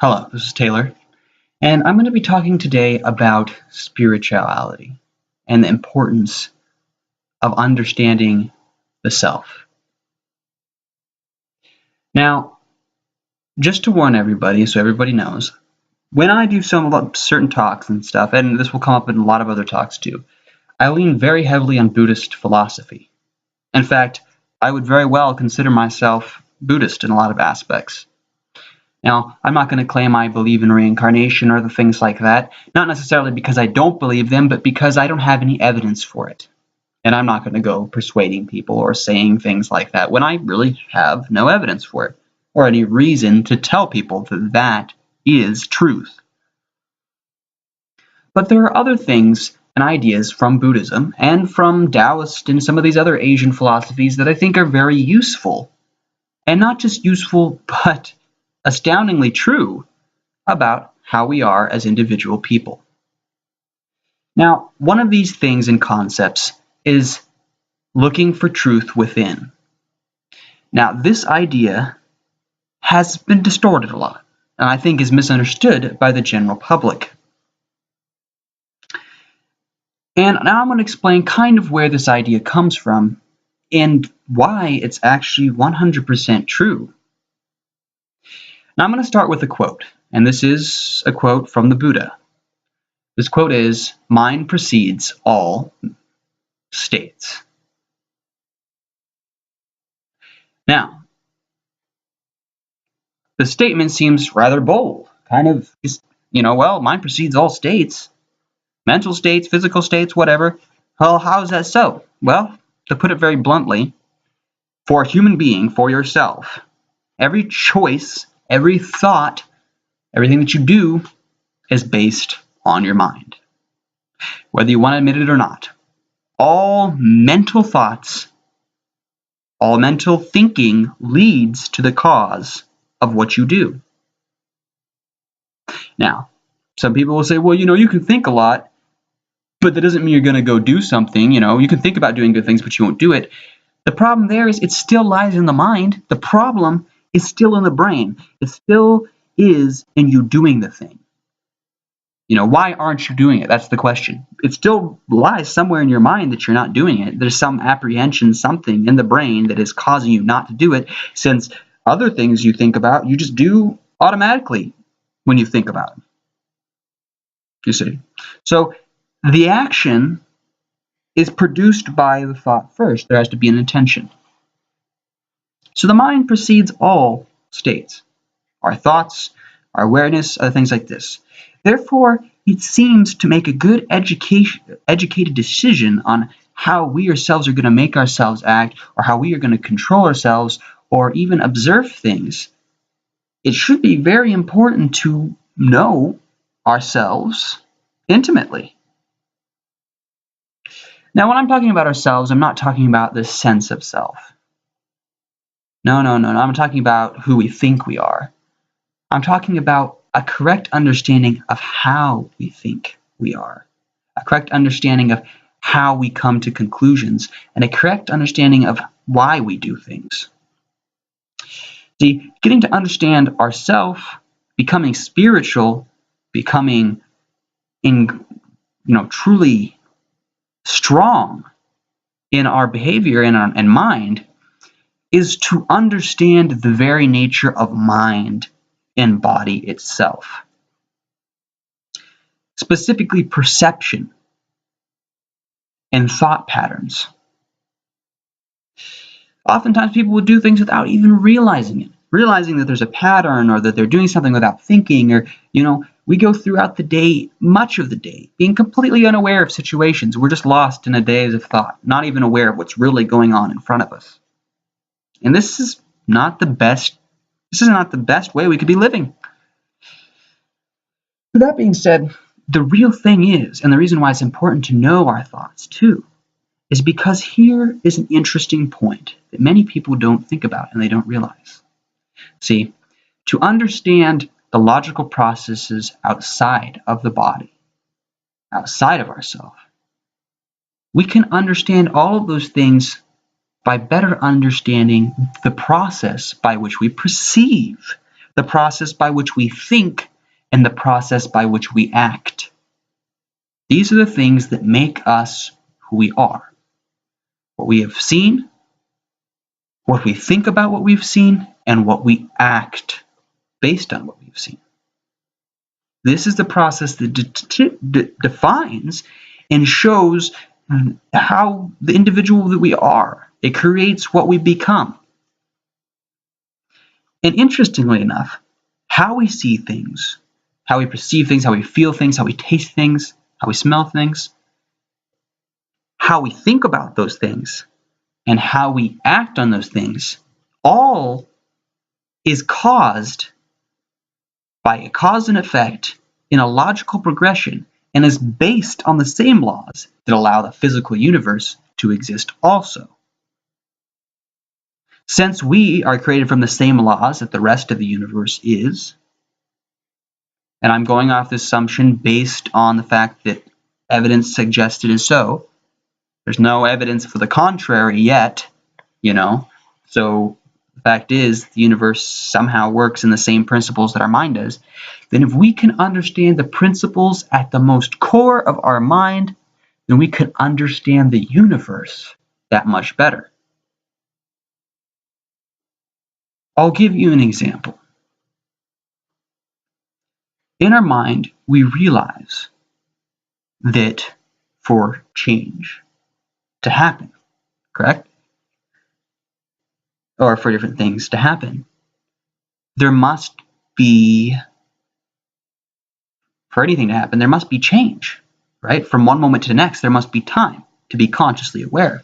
Hello, this is Taylor, and I'm going to be talking today about spirituality and the importance of understanding the self. Now, just to warn everybody, so everybody knows, when I do some certain talks and stuff, and this will come up in a lot of other talks too, I lean very heavily on Buddhist philosophy. In fact, I would very well consider myself Buddhist in a lot of aspects. Now, I'm not going to claim I believe in reincarnation or the things like that, not necessarily because I don't believe them, but because I don't have any evidence for it. And I'm not going to go persuading people or saying things like that when I really have no evidence for it, or any reason to tell people that that is truth. But there are other things and ideas from Buddhism and from Taoist and some of these other Asian philosophies that I think are very useful. And not just useful, but astoundingly true about how we are as individual people. Now, one of these things and concepts is looking for truth within. Now, this idea has been distorted a lot, and I think is misunderstood by the general public. And now I'm going to explain kind of where this idea comes from and why it's actually 100% true. Now I'm going to start with a quote, and this is a quote from the Buddha. This quote is, "Mind precedes all states." Now, the statement seems rather bold, kind of just, mind precedes all states, mental states, physical states, whatever. Well, how is that so? Well, to put it very bluntly, for a human being, for yourself, every choice, every thought, everything that you do is based on your mind. Whether you want to admit it or not, all mental thoughts, all mental thinking leads to the cause of what you do. Now, some people will say, well, you can think a lot, but that doesn't mean you're going to go do something. You can think about doing good things, but you won't do it. The problem there is it still lies in the mind. The problem is still in the brain. It still is in you doing the thing. Why aren't you doing it? That's the question. It still lies somewhere in your mind that you're not doing it. There's some apprehension, something in the brain that is causing you not to do it, since other things you think about, you just do automatically when you think about them. You see? So the action is produced by the thought first. There has to be an intention. So the mind precedes all states. Our thoughts, our awareness, other things like this. Therefore, it seems to make a good educated decision on how we ourselves are going to make ourselves act, or how we are going to control ourselves, or even observe things. It should be very important to know ourselves intimately. Now, when I'm talking about ourselves, I'm not talking about the sense of self. No. I'm talking about who we think we are. I'm talking about a correct understanding of how we think we are, a correct understanding of how we come to conclusions, and a correct understanding of why we do things. See, getting to understand ourself, becoming spiritual, becoming truly strong in our behavior and mind, is to understand the very nature of mind and body itself. Specifically, perception and thought patterns. Oftentimes people will do things without even realizing it, realizing that there's a pattern, or that they're doing something without thinking, or, we go throughout the day, much of the day, being completely unaware of situations. We're just lost in a daze of thought, not even aware of what's really going on in front of us. And this is not the best way we could be living. With that being said, the real thing is, and the reason why it's important to know our thoughts too, is because here is an interesting point that many people don't think about and they don't realize. See, to understand the logical processes outside of the body, outside of ourselves, we can understand all of those things by better understanding the process by which we perceive, the process by which we think, and the process by which we act. These are the things that make us who we are. What we have seen, what we think about what we've seen, and what we act based on what we've seen. This is the process that defines and shows how the individual that we are. It creates what we become. And interestingly enough, how we see things, how we perceive things, how we feel things, how we taste things, how we smell things, how we think about those things, and how we act on those things, all is caused by a cause and effect in a logical progression, and is based on the same laws that allow the physical universe to exist also. Since we are created from the same laws that the rest of the universe is, and I'm going off this assumption based on the fact that evidence suggests it is so. There's no evidence for the contrary yet, so the fact is the universe somehow works in the same principles that our mind does. Then if we can understand the principles at the most core of our mind, then we can understand the universe that much better. I'll give you an example. In our mind, we realize that for change to happen, correct? Or for different things to happen, there must be, for anything to happen, there must be change, right? From one moment to the next, there must be time to be consciously aware.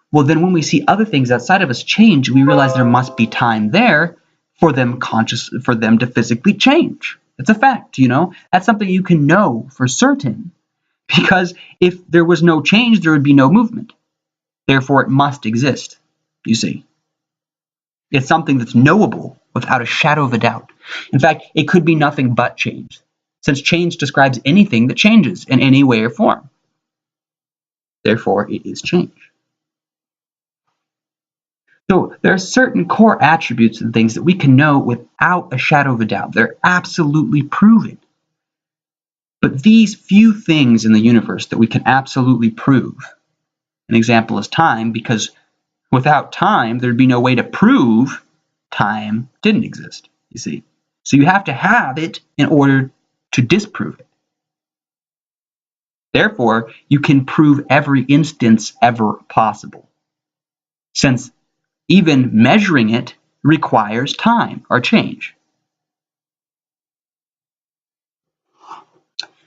Well, then when we see other things outside of us change, we realize there must be time there for them to physically change. It's a fact, That's something you can know for certain, because if there was no change, there would be no movement. Therefore, it must exist, you see. It's something that's knowable without a shadow of a doubt. In fact, it could be nothing but change, since change describes anything that changes in any way or form. Therefore, it is change. So there are certain core attributes and things that we can know without a shadow of a doubt. They're absolutely proven. But these few things in the universe that we can absolutely prove, an example is time, because without time, there'd be no way to prove time didn't exist, you see. So you have to have it in order to disprove it. Therefore, you can prove every instance ever possible, since even measuring it requires time or change.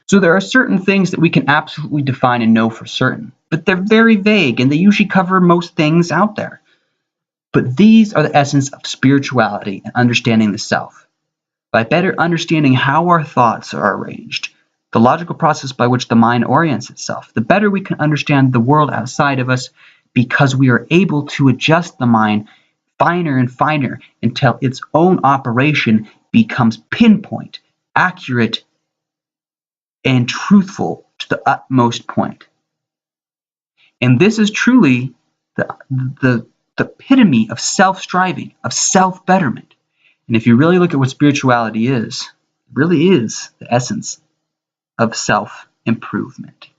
So there are certain things that we can absolutely define and know for certain, but they're very vague and they usually cover most things out there. But these are the essence of spirituality and understanding the self. By better understanding how our thoughts are arranged, the logical process by which the mind orients itself, the better we can understand the world outside of us, because we are able to adjust the mind finer and finer until its own operation becomes pinpoint, accurate, and truthful to the utmost point. And this is truly the epitome of self-striving, of self-betterment. And if you really look at what spirituality is, it really is the essence of self-improvement.